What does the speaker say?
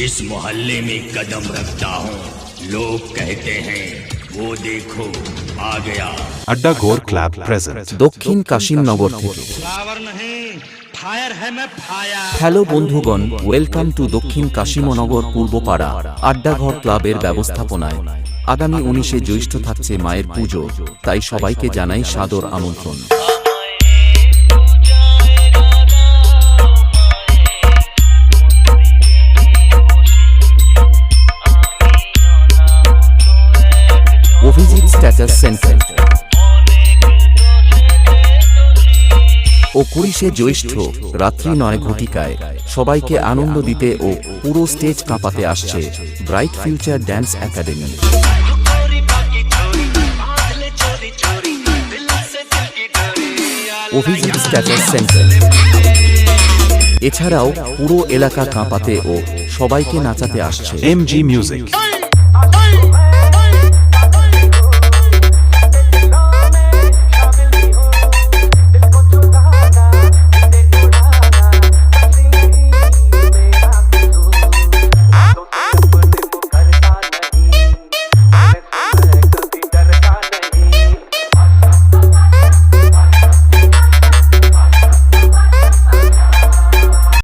जिस मोहल्ले में कदम रखता हूँ लोग कहते हैं वो देखो आ गया। আড্ডা ঘোর ক্লাব প্রেজেন্ট দক্ষিণ কাশিমনগর থেকে। হ্যালো বন্ধুগণ, ওয়েলকাম টু দক্ষিণ কাশিমনগর পূর্বপাড়া আড্ডাঘর ক্লাবের ব্যবস্থাপনায় আগামী 19শে জ্যৈষ্ঠ থাকছে মায়ের পুজো, তাই সবাইকে জানাই সাদর আমন্ত্রণ। অভিজিৎ স্ট্যাটাস সেন্টার ও 20শে জ্যৈষ্ঠ রাত্রি 9 ঘটিকায় সবাইকে আনন্দ দিতে ও পুরো স্টেজ কাঁপাতে আসছে bright future dance academy. Abhijit status centre এছাড়াও পুরো এলাকা কাঁপাতে ও সবাইকে নাচাতে আসছে MG মিউজিক।